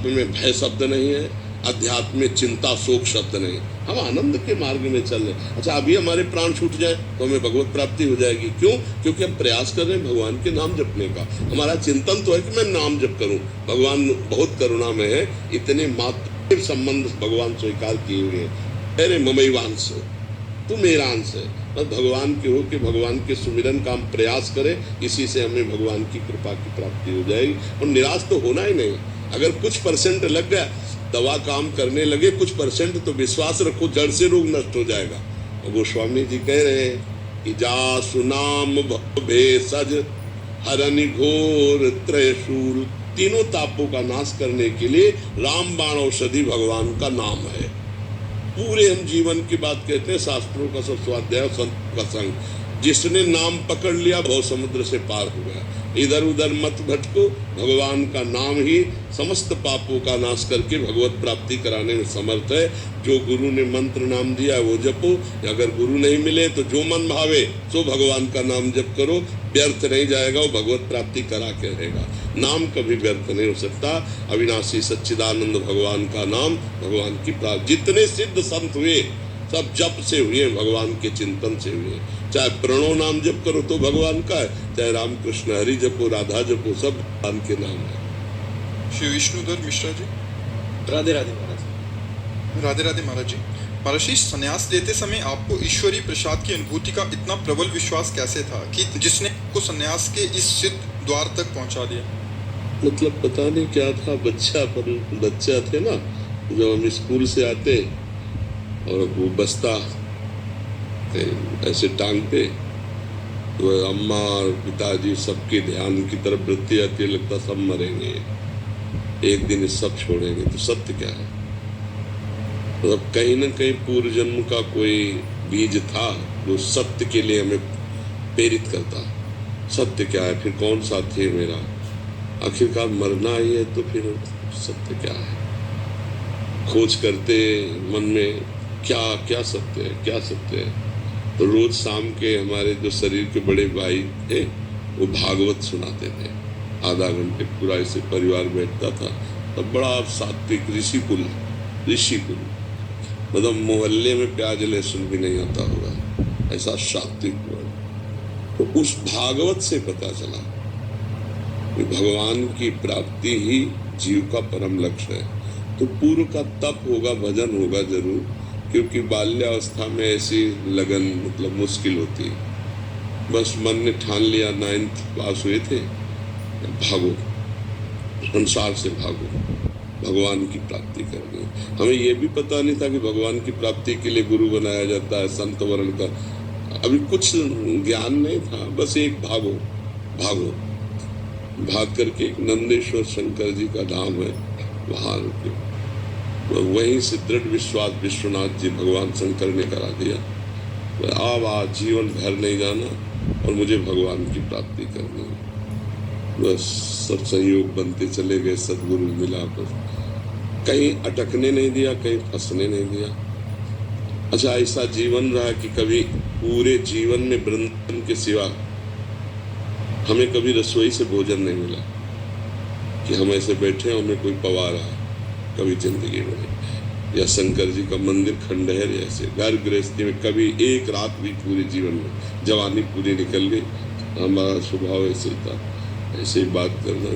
में भय शब्द नहीं है, अध्यात्म में चिंता शोक शब्द नहीं। हम आनंद के मार्ग में चल रहे। अच्छा, अभी हमारे प्राण छूट जाए तो हमें भगवत प्राप्ति हो जाएगी। क्यों? क्योंकि हम प्रयास कर रहे हैं भगवान के नाम जपने का। हमारा चिंतन तो है कि मैं नाम जप करूं। भगवान बहुत करुणा में है, इतने मात्र संबंध भगवान स्वीकार किए हुए हैं। अरे ममैवांश, तू मेरा अंश है। बस भगवान के हो कि भगवान के सुमिरन का हम प्रयास करें, इसी से हमें भगवान की कृपा की प्राप्ति हो जाएगी। और निराश तो होना ही नहीं। अगर कुछ परसेंट लग गया, दवा काम करने लगे, कुछ परसेंट तो विश्वास रखो, जड़ से रोग नष्ट हो जाएगा। और गोस्वामी जी कह रहे हैं कि जा सुनाम भेषज हरनि घोर त्रयशूल, तीनों तापों का नाश करने के लिए रामबाण औषधि भगवान का नाम है। पूरे हम जीवन की बात कहते हैं, शास्त्रों का सब स्वाध्याय, संत का संग। जिसने नाम पकड़ लिया भव समुद्र से पार हो गया। इधर उधर मत भटको, भगवान का नाम ही समस्त पापों का नाश करके भगवत प्राप्ति कराने में समर्थ है। जो गुरु ने मंत्र नाम दिया वो जपो, अगर गुरु नहीं मिले तो जो मन भावे सो भगवान का नाम जप करो, व्यर्थ नहीं जाएगा, वो भगवत प्राप्ति करा के रहेगा। नाम कभी व्यर्थ नहीं हो सकता। अविनाशी सच्चिदानंद भगवान का नाम भगवान की प्राप्ति। जितने सिद्ध संत हुए सब जप से हुए, भगवान के चिंतन से हुए। चाहे प्रणव नाम जप करो तो भगवान का है, चाहे रामकृष्ण हरि जपो, राधा जपो, सब भगवान के नाम है। श्री विष्णुधर मिश्रा जी। राधे राधे महाराज। राधे राधे महाराज जी। महाराज जी, संन्यास लेते समय आपको ईश्वरीय प्रसाद की अनुभूति का इतना प्रबल विश्वास कैसे था कि जिसने को संन्यास के इस सिद्ध द्वार तक पहुंचा दिया? मतलब पता नहीं क्या था, बच्चा थे ना, जब हम स्कूल से आते और वो बस्ता ऐसे टांग पे, तो अम्मा और पिताजी सबके ध्यान की तरफ वृत्ति आती है, लगता सब मरेंगे, एक दिन सब छोड़ेंगे। तो सत्य क्या है? मतलब कहीं ना कहीं पूर्व जन्म का कोई बीज था जो सत्य के लिए हमें प्रेरित करता। सत्य क्या है? फिर कौन साथी है मेरा? आखिरकार मरना ही है, तो फिर सत्य क्या है? खोज करते मन में, क्या सत्य है, क्या सत्य है। तो रोज शाम के हमारे जो शरीर के बड़े भाई थे वो भागवत सुनाते थे, आधा घंटे पूरा ऐसे परिवार बैठता था। तब बड़ा सात्विक ऋषिकुल, मतलब मोहल्ले में प्याज लहसुन भी नहीं आता होगा, ऐसा सात्विक। तो उस भागवत से पता चला कि भगवान की प्राप्ति ही जीव का परम लक्ष्य है। तो पूर्व का तप होगा, भजन होगा जरूर, क्योंकि बाल्यावस्था में ऐसी लगन मतलब मुश्किल होती है। बस मन ने ठान लिया, 9th पास हुए थे, भागो, संसार से भागो, भगवान की प्राप्ति करनी है। हमें ये भी पता नहीं था कि भगवान की प्राप्ति के लिए गुरु बनाया जाता है, संत वर्ण का अभी कुछ ज्ञान नहीं था। बस एक भागो, भाग करके एक नंदेश्वर शंकर जी का धाम है, वहां रुके। वहीं से दृढ़ विश्वास विश्वनाथ जी भगवान शंकर ने करा दिया। अब आज जीवन घर नहीं जाना और मुझे भगवान की प्राप्ति करनी है। बस सब संयोग बनते चले गए, सदगुरु मिला, बस कहीं अटकने नहीं दिया, कहीं फंसने नहीं दिया। अच्छा, ऐसा जीवन रहा कि कभी पूरे जीवन में वृंदावन के सिवा हमें कभी रसोई से भोजन नहीं मिला कि हम ऐसे बैठे हैं, हमें कोई पवा रहा है, कभी जिंदगी में नहीं। या शंकर जी का मंदिर खंडहर, ऐसे घर गृहस्थी में कभी एक रात भी पूरे जीवन में, जवानी पूरी निकल गई, हमारा स्वभाव ऐसे था, ऐसे ही बात करना।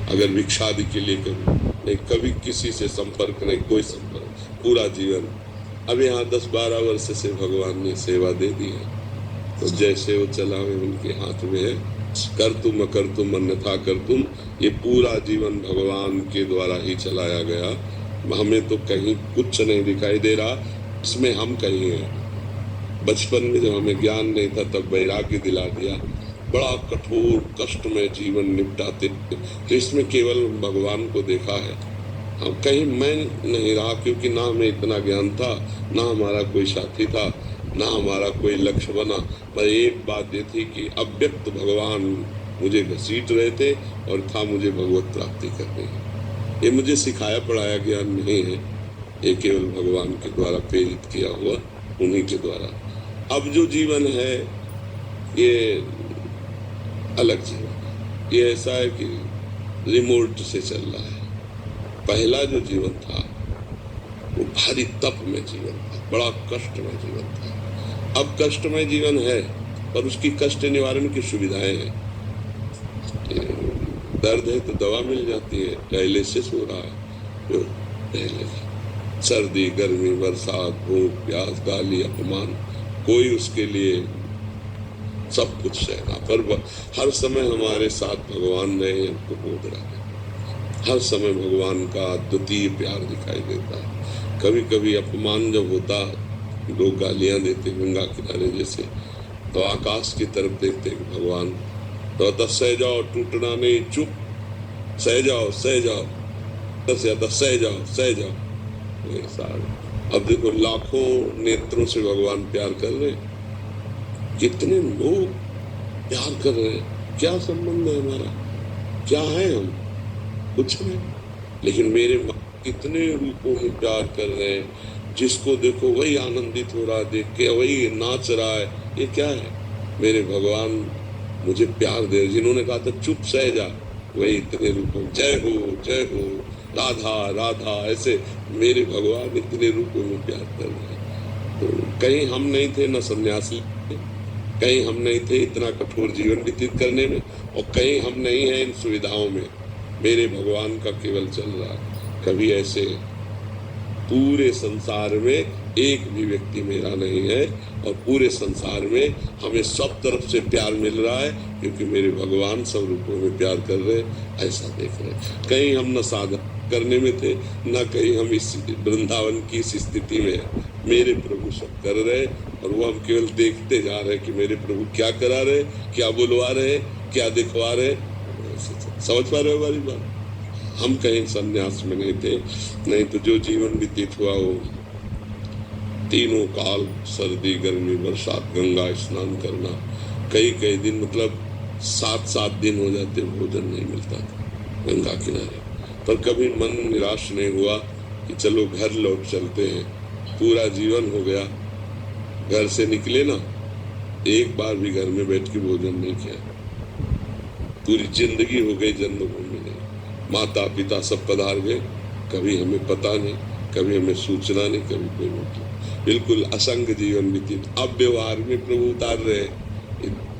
अगर भिक्षा आदि के लिए नहीं, कभी किसी से संपर्क नहीं, कोई संपर्क, पूरा जीवन। अब यहाँ 10-12 वर्ष से भगवान ने सेवा दे दी है, तो जैसे वो चला हुए उनके हाथ में है। कर तुम अकर तुम अन्यथा कर तुम, ये पूरा जीवन भगवान के द्वारा ही चलाया गया। हमें तो कहीं कुछ नहीं दिखाई दे रहा, इसमें हम कहीं हैं। बचपन में जब हमें ज्ञान नहीं था तब वैराग्य दिला दिया, बड़ा कठोर कष्ट में जीवन निपटाते, तो इसमें केवल भगवान को देखा है। हम कहीं मैं नहीं रहा, क्योंकि ना हमें इतना ज्ञान था, ना हमारा कोई साथी था, ना हमारा कोई लक्ष्य बना। पर एक बात ये थी कि अव्यक्त भगवान मुझे घसीट रहे थे और था मुझे भगवत प्राप्ति करनी है। ये मुझे सिखाया पढ़ाया ज्ञान नहीं है, ये केवल भगवान के द्वारा प्रेरित किया हुआ, उन्हीं के द्वारा। अब जो जीवन है ये अलग जीवन, ये ऐसा है कि रिमोट से चल रहा है, पहला जो जीवन था वो भारी तप में जीवन था, बड़ा कष्टमय जीवन था। अब कष्टमय जीवन है पर उसकी कष्ट निवारण की सुविधाएं हैं। दर्द है तो दवा मिल जाती है, डायलिसिस हो रहा है। जो पहले सर्दी गर्मी बरसात भूख प्यास गाली अपमान, कोई उसके लिए सब कुछ सहना, पर हर समय हमारे साथ भगवान रहे हमको बोध रहा है। हर समय भगवान का अद्वितीय प्यार दिखाई देता है। कभी कभी अपमान जब होता, लोग गालियां देते गंगा किनारे जैसे, तो आकाश की तरफ देखते कि भगवान तो सह जाओ, टूटना नहीं, चुप, सह जाओ सह जाओ, सह जाओ सह जाओ। अब देखो लाखों नेत्रों से भगवान प्यार कर रहे हैं, कितने लोग प्यार कर रहे हैं, क्या संबंध है हमारा, क्या है हम, कुछ नहीं। लेकिन मेरे माँ कितने रूपों में प्यार कर रहे हैं, जिसको देखो वही आनंदित हो रहा है, देख के वही नाच रहा है। ये क्या है? मेरे भगवान मुझे प्यार दे, जिन्होंने कहा था चुप सह जा, वही इतने रूपों, जय हो राधा राधा, ऐसे मेरे भगवान इतने रूपों में प्यार कर रहे हैं। तो कहीं हम नहीं थे न सन्यासी, कहीं हम नहीं थे इतना कठोर जीवन व्यतीत करने में, और कहीं हम नहीं हैं इन सुविधाओं में। मेरे भगवान का केवल चल रहा है। कभी ऐसे पूरे संसार में एक भी व्यक्ति मेरा नहीं है, और पूरे संसार में हमें सब तरफ से प्यार मिल रहा है, क्योंकि मेरे भगवान सब रूपों में प्यार कर रहे, ऐसा देख रहे। कहीं हम न साधन करने में थे, न कहीं हम इस वृंदावन की इस स्थिति में है। मेरे प्रभु सब कर रहे, और वो हम केवल देखते जा रहे कि मेरे प्रभु क्या करा रहे, क्या बुलवा रहे, क्या दिखवा रहे। समझ पा रहे हो हमारी बात? हम कहीं संन्यास में नहीं थे, नहीं तो जो जीवन व्यतीत हुआ वो तीनों काल, सर्दी गर्मी बरसात, गंगा स्नान करना, कई कई दिन, मतलब 7-7 दिन हो जाते, भोजन नहीं मिलता था गंगा किनारे। पर कभी मन निराश नहीं हुआ कि चलो घर लौट चलते हैं। पूरा जीवन हो गया, घर से निकले ना, एक बार भी घर में बैठ के भोजन नहीं किया। पूरी जिंदगी हो गई जन्मभूमि में, माता पिता सब पधार गए, कभी हमें पता नहीं, कभी हमें सूचना नहीं, कभी कोई मतलब, बिल्कुल असंग जीवन व्यतीत। अब व्यवहार में प्रभु उतार रहे,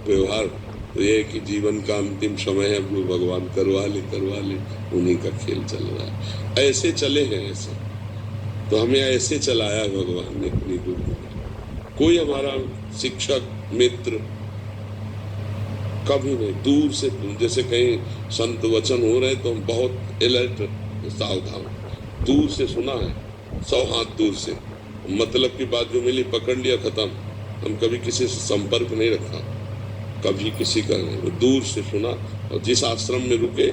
व्यवहार तो ये है कि जीवन का अंतिम समय है, वो भगवान करवा ले, उन्हीं का खेल चल रहा है। ऐसे चले हैं, ऐसे तो हमें ऐसे चलाया भगवान ने अपनी गुरु में। कोई हमारा शिक्षक मित्र कभी नहीं, दूर से, जैसे कहीं संत वचन हो रहे तो हम बहुत अलर्ट, सावधान, दूर से सुना है, 100 हाथ दूर से, मतलब की बात जो मिली पकड़ लिया, खत्म। हम कभी किसी से संपर्क नहीं रखा, कभी किसी का नहीं, दूर से सुना। और जिस आश्रम में रुके